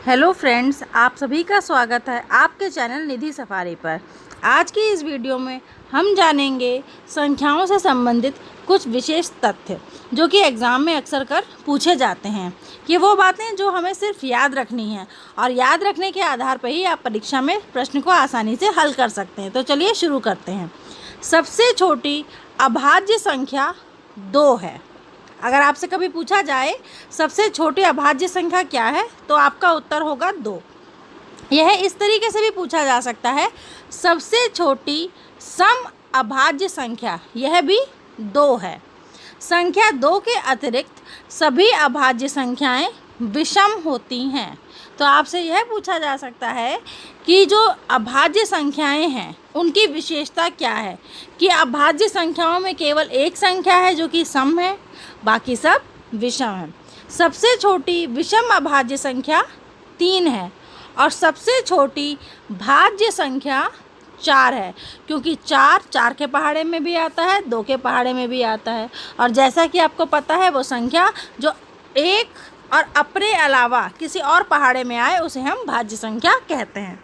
Hello friends, आप सभी का स्वागत है आपके चैनल निधि सफारी पर। आज की इस वीडियो में हम जानेंगे संख्याओं से संबंधित कुछ विशेष तथ्य जो कि एग्ज़ाम में अक्सर कर पूछे जाते हैं। ये वो बातें जो हमें सिर्फ याद रखनी है और याद रखने के आधार पर ही आप परीक्षा में प्रश्न को आसानी से हल कर सकते हैं। तो चलिए शुरू करते हैं। सबसे छोटी अभाज्य संख्या 2 है। अगर आपसे कभी पूछा जाए सबसे छोटी अभाज्य संख्या क्या है, तो आपका उत्तर होगा 2। यह इस तरीके से भी पूछा जा सकता है, सबसे छोटी सम अभाज्य संख्या, यह भी 2 है। संख्या 2 के अतिरिक्त सभी अभाज्य संख्याएं विषम होती हैं। तो आपसे यह पूछा जा सकता है कि जो अभाज्य संख्याएं हैं उनकी विशेषता क्या है, कि अभाज्य संख्याओं में केवल एक संख्या है जो कि सम है, बाकी सब विषम है। सबसे छोटी विषम अभाज्य संख्या 3 है और सबसे छोटी भाज्य संख्या 4 है, क्योंकि 4 के पहाड़े में भी आता है, 2 के पहाड़े में भी आता है। और जैसा कि आपको पता है, वो संख्या जो एक और अपने अलावा किसी और पहाड़े में आए उसे हम भाज्य संख्या कहते हैं।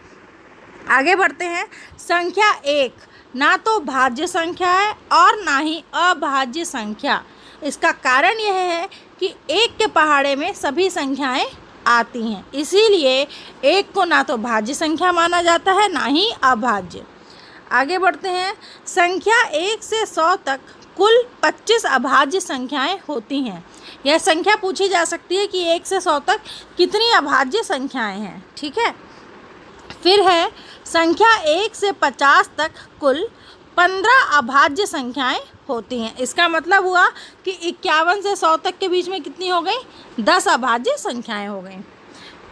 आगे बढ़ते हैं। संख्या 1 ना तो भाज्य संख्या है और ना ही अभाज्य संख्या। इसका कारण यह है कि 1 के पहाड़े में सभी संख्याएं आती हैं, इसीलिए 1 को ना तो भाज्य संख्या माना जाता है ना ही अभाज्य। आगे बढ़ते हैं। संख्या 1 से 100 तक कुल 25 अभाज्य संख्याएं होती हैं। यह संख्या पूछी जा सकती है कि 1 से 100 तक कितनी अभाज्य संख्याएं हैं। ठीक है। फिर है संख्या 1 से 50 तक कुल 15 अभाज्य संख्याएं होती हैं। इसका मतलब हुआ कि 51 से 100 तक के बीच में कितनी हो गई, 10 अभाज्य संख्याएं हो गई।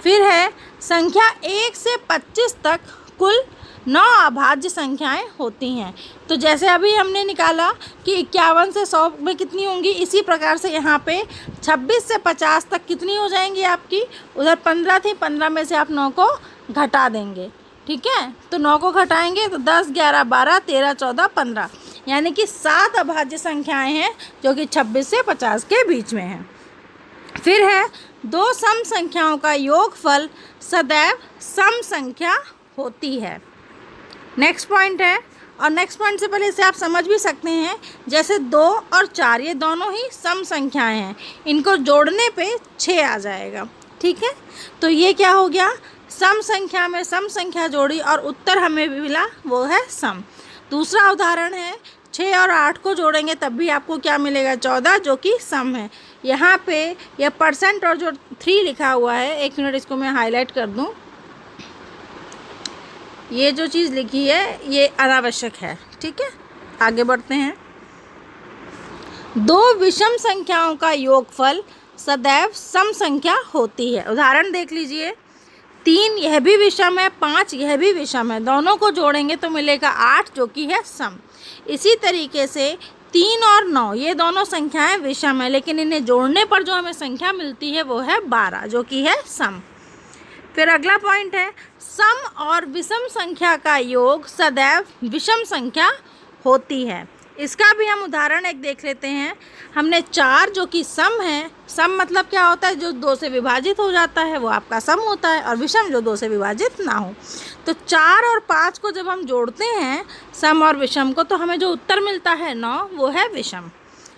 फिर है संख्या 1 से 25 तक कुल 9 अभाज्य संख्याएं होती हैं। तो जैसे अभी हमने निकाला कि 51 से 100 में कितनी होंगी, इसी प्रकार से यहाँ पे 26 से 50 तक कितनी हो जाएंगी आपकी, उधर 15 थी, 15 में से आप 9 को घटा देंगे। ठीक है, तो 9 को घटाएंगे तो 10, 11, 12, 13, 14, 15, यानी कि 7 अभाज्य संख्याएं हैं जो कि 26 से 50 के बीच में हैं। फिर है 2 सम संख्याओं का योगफल सदैव सम संख्या होती है। नेक्स्ट पॉइंट है, और नेक्स्ट पॉइंट से पहले इसे आप समझ भी सकते हैं। जैसे 2 और 4 ये दोनों ही सम संख्याएं हैं, इनको जोड़ने पे 6 आ जाएगा। ठीक है, तो ये क्या हो गया, सम संख्या में सम संख्या जोड़ी और उत्तर हमें भी मिला, वो है सम। दूसरा उदाहरण है 6 और 8 को जोड़ेंगे तब भी आपको क्या मिलेगा, 14, जो कि सम है। यहाँ पे यह परसेंट और जो 3 लिखा हुआ है, 1 मिनट इसको मैं हाईलाइट कर दूँ। ये जो चीज़ लिखी है ये अनावश्यक है। ठीक है, आगे बढ़ते हैं। 2 विषम संख्याओं का योगफल सदैव सम संख्या होती है। उदाहरण देख लीजिए, 3 यह भी विषम है, 5 यह भी विषम है, दोनों को जोड़ेंगे तो मिलेगा 8 जो कि है सम। इसी तरीके से 3 और 9 ये दोनों संख्याएं विषम है, लेकिन इन्हें जोड़ने पर जो हमें संख्या मिलती है वो है 12 जो कि है सम। फिर अगला पॉइंट है, सम और विषम संख्या का योग सदैव विषम संख्या होती है। इसका भी हम उदाहरण एक देख लेते हैं। हमने 4 जो कि सम है, सम मतलब क्या होता है, जो 2 से विभाजित हो जाता है वो आपका सम होता है, और विषम जो 2 से विभाजित ना हो। तो 4 और 5 को जब हम जोड़ते हैं सम और विषम को, तो हमें जो उत्तर मिलता है 9, वो है विषम।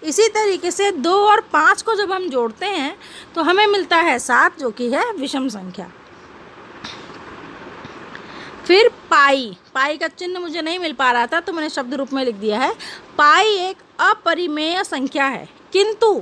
इसी तरीके से 2 और 5 को जब हम जोड़ते हैं तो हमें मिलता है 7 जो कि है विषम संख्या। फिर पाई का चिन्ह मुझे नहीं मिल पा रहा था तो मैंने शब्द रूप में लिख दिया है। पाई एक अपरिमेय संख्या है, किंतु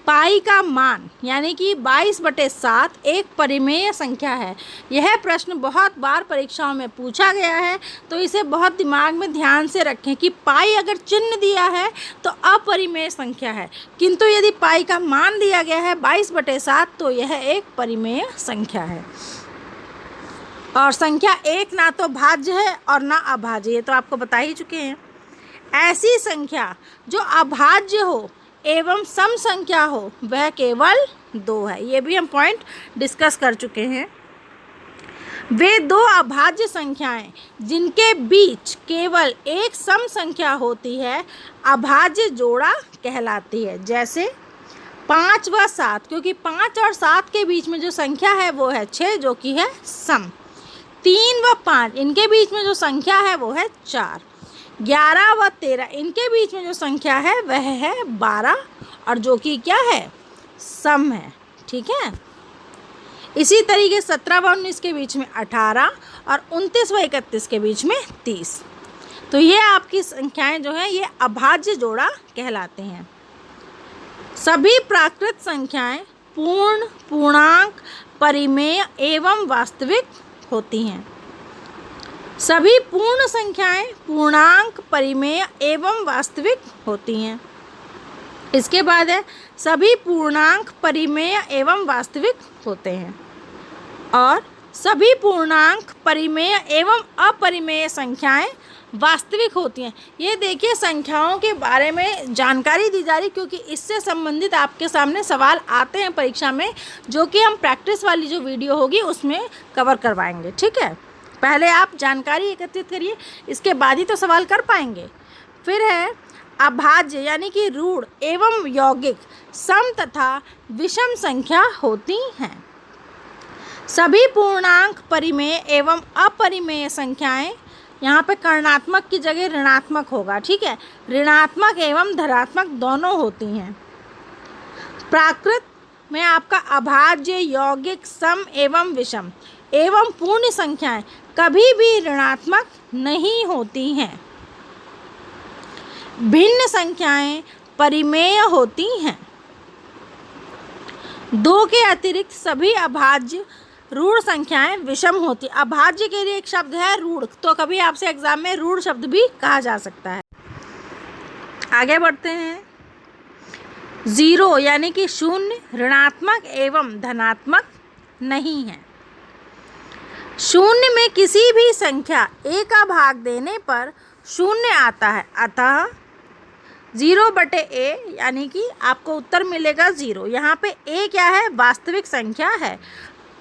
पाई का मान यानी कि 22/7 एक परिमेय संख्या है। यह प्रश्न बहुत बार परीक्षाओं में पूछा गया है, तो इसे बहुत दिमाग में ध्यान से रखें कि पाई अगर चिन्ह दिया है तो अपरिमेय संख्या है, किंतु यदि पाई का मान दिया गया है 22/7 तो यह एक परिमेय संख्या है। और संख्या 1 ना तो भाज्य है और ना अभाज्य, ये तो आपको बता ही चुके हैं। ऐसी संख्या जो अभाज्य हो एवं सम संख्या हो वह केवल 2 है। ये भी हम पॉइंट डिस्कस कर चुके हैं। वे 2 अभाज्य संख्याएं जिनके बीच केवल एक सम संख्या होती है अभाज्य जोड़ा कहलाती है। जैसे 5 व 7, क्योंकि 5 और 7 के बीच में जो संख्या है वो है 6, जो कि है सम। 3 व 5 इनके बीच में जो संख्या है वो है 4। 11 व 13 इनके बीच में जो संख्या है वह है 12, और जो कि क्या है, सम है। ठीक है। इसी तरीके 17 व 19 के बीच में 18, और 29 व 31 के बीच में 30। तो ये आपकी संख्याएं जो हैं ये अभाज्य जोड़ा कहलाते हैं। सभी प्राकृत संख्याएं पूर्ण, पूर्णांक, परिमेय एवं वास्तविक होती हैं। सभी पूर्ण संख्याएं पूर्णांक, परिमेय एवं वास्तविक होती हैं। इसके बाद है सभी पूर्णांक, परिमेय एवं वास्तविक होते हैं, और सभी पूर्णांक, परिमेय एवं अपरिमेय संख्याएं वास्तविक होती हैं। ये देखिए संख्याओं के बारे में जानकारी दी जा रही, क्योंकि इससे संबंधित आपके सामने सवाल आते हैं परीक्षा में, जो कि हम प्रैक्टिस वाली जो वीडियो होगी उसमें कवर करवाएंगे। ठीक है, पहले आप जानकारी एकत्रित करिए, इसके बाद ही तो सवाल कर पाएंगे। फिर है अभाज्य यानी कि ऋण एवं यौगिक सम तथा विषम संख्या होती हैं। सभी पूर्णांक, परिमेय एवं अपरिमेय संख्याएं, यहाँ पे कर्णात्मक की जगह ऋणात्मक होगा। ठीक है, ऋणात्मक एवं धनात्मक दोनों होती हैं। प्राकृत में आपका अभाज्य, यौगिक, सम एवं विषम एवं पूर्ण संख्याएं कभी भी ऋणात्मक नहीं होती हैं। भिन्न संख्याएं परिमेय होती हैं। 2 के अतिरिक्त सभी अभाज्य ऋण संख्याएं विषम होती। अभाज्य के लिए एक शब्द है ऋण, तो कभी आपसे एग्जाम में ऋण शब्द भी कहा जा सकता है। आगे बढ़ते हैं। 0 यानी कि शून्य ऋणात्मक एवं धनात्मक नहीं है। शून्य में किसी भी संख्या a का भाग देने पर शून्य आता है, अतः 0/a यानी कि आपको उत्तर मिलेगा 0। यहाँ पे a क्या है, वास्तविक संख्या है।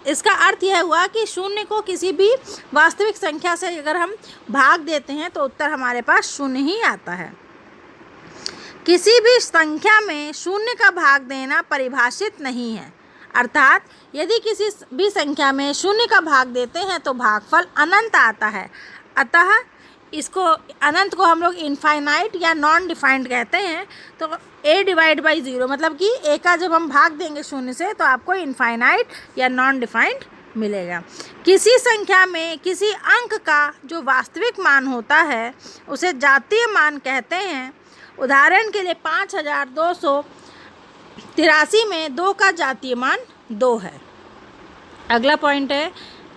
इसका अर्थ यह हुआ कि शून्य को किसी भी वास्तविक संख्या से अगर हम भाग देते हैं तो उत्तर हमारे पास शून्य ही आता है। किसी भी संख्या में शून्य का भाग देना परिभाषित नहीं है, अर्थात यदि किसी भी संख्या में शून्य का भाग देते हैं तो भागफल अनंत आता है। अतः इसको अनंत को हम लोग इनफाइनाइट या नॉन डिफाइंड कहते हैं। तो a/0 मतलब कि a का जब हम भाग देंगे शून्य से तो आपको इनफाइनाइट या नॉन डिफाइंड मिलेगा। किसी संख्या में किसी अंक का जो वास्तविक मान होता है उसे जातीय मान कहते हैं। उदाहरण के लिए 5283 में 2 का जातीय मान 2 है। अगला पॉइंट है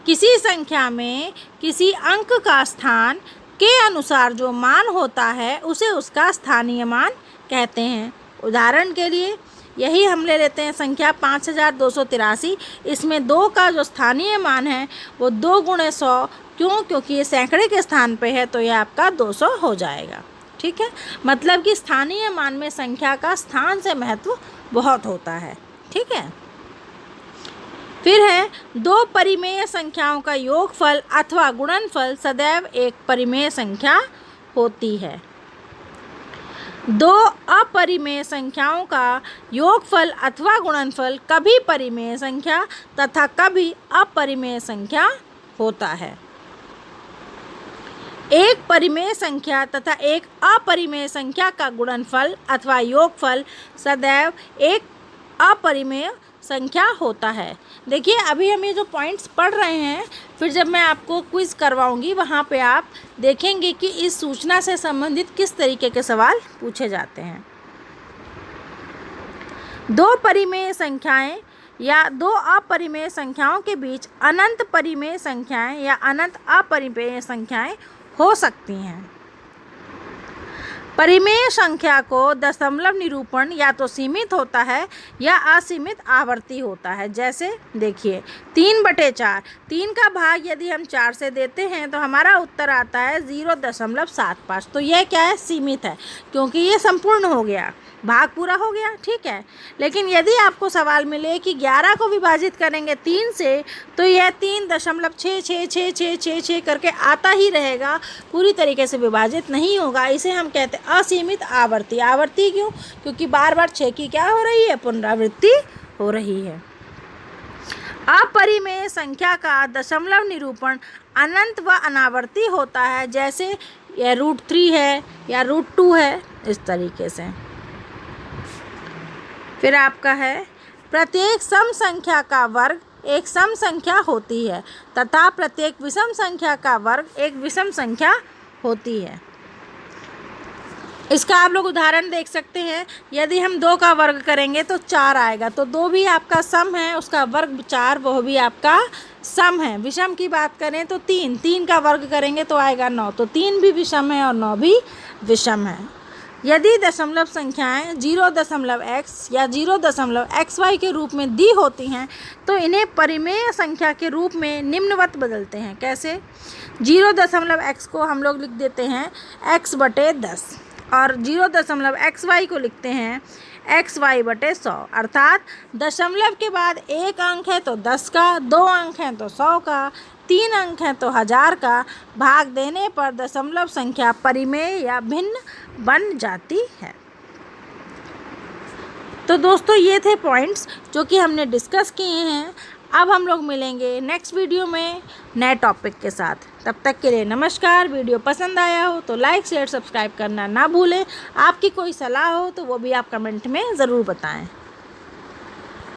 किसी संख्या में किसी अंक का स्थान के अनुसार जो मान होता है उसे उसका स्थानीय मान कहते हैं। उदाहरण के लिए यही हम ले लेते हैं संख्या 5283। इसमें 2 का जो स्थानीय मान है वो 2 × 100, क्यों, क्योंकि ये सैकड़े के स्थान पे है तो ये आपका 200 हो जाएगा। ठीक है, मतलब कि स्थानीय मान में संख्या का स्थान से महत्व बहुत होता है। ठीक है, फिर है 2 परिमेय संख्याओं का योगफल अथवा गुणनफल सदैव एक परिमेय संख्या होती है। 2 अपरिमेय संख्याओं का योगफल अथवा गुणनफल कभी परिमेय संख्या तथा कभी अपरिमेय संख्या होता है। एक परिमेय संख्या तथा एक अपरिमेय संख्या का गुणनफल अथवा योगफल सदैव एक अपरिमेय संख्या होता है। देखिए अभी हम ये जो पॉइंट्स पढ़ रहे हैं, फिर जब मैं आपको क्विज़ करवाऊंगी वहाँ पे आप देखेंगे कि इस सूचना से संबंधित किस तरीके के सवाल पूछे जाते हैं। 2 परिमेय संख्याएं या 2 अपरिमेय संख्याओं के बीच अनंत परिमेय संख्याएं या अनंत अपरिमेय संख्याएं हो सकती हैं। परिमेय संख्या को दशमलव निरूपण या तो सीमित होता है या असीमित आवर्ती होता है। जैसे देखिए 3/4, 3 का भाग यदि हम 4 से देते हैं तो हमारा उत्तर आता है 0.75। तो यह क्या है, सीमित है, क्योंकि ये संपूर्ण हो गया। भाग पूरा हो गया, ठीक है। लेकिन यदि आपको सवाल मिले कि 11 को विभाजित करेंगे 3 से, तो यह 3.666666 करके आता ही रहेगा, पूरी तरीके से विभाजित नहीं होगा। इसे हम कहते हैं असीमित आवर्ती। आवर्ती क्यों? क्योंकि बार बार 6 की क्या हो रही है? पुनरावृत्ति हो रही है। अपरिमेय संख्या का दशमलव निरूपण अनंत व अनावर्ती होता है, जैसे यह √3 है या √2 है, इस तरीके से। फिर आपका है प्रत्येक सम संख्या का वर्ग एक सम संख्या होती है तथा प्रत्येक विषम संख्या का वर्ग एक विषम संख्या होती है। इसका आप लोग उदाहरण देख सकते हैं। यदि हम 2 का वर्ग करेंगे तो 4 आएगा, तो 2 भी आपका सम है, उसका वर्ग 4 वह भी आपका सम है। विषम की बात करें तो 3 का वर्ग करेंगे तो आएगा 9, तो 3 भी विषम है और 9 भी विषम है। यदि दशमलव संख्याएं 0.x या 0.xy के रूप में दी होती हैं तो इन्हें परिमेय संख्या के रूप में निम्नवत बदलते हैं। कैसे? 0.x को हम लोग लिख देते हैं x/10 और 0.xy को लिखते हैं xy/100, अर्थात दशमलव के बाद 1 अंक है तो 10 का, 2 अंक हैं तो 100 का, 3 अंक हैं तो 1000 का। भाग देने पर दशमलव संख्या परिमेय या भिन्न बन जाती है। तो दोस्तों ये थे पॉइंट्स जो कि हमने डिस्कस किए हैं। अब हम लोग मिलेंगे नेक्स्ट वीडियो में नए टॉपिक के साथ। तब तक के लिए नमस्कार। वीडियो पसंद आया हो तो लाइक शेयर सब्सक्राइब करना ना भूलें। आपकी कोई सलाह हो तो वो भी आप कमेंट में ज़रूर बताएं।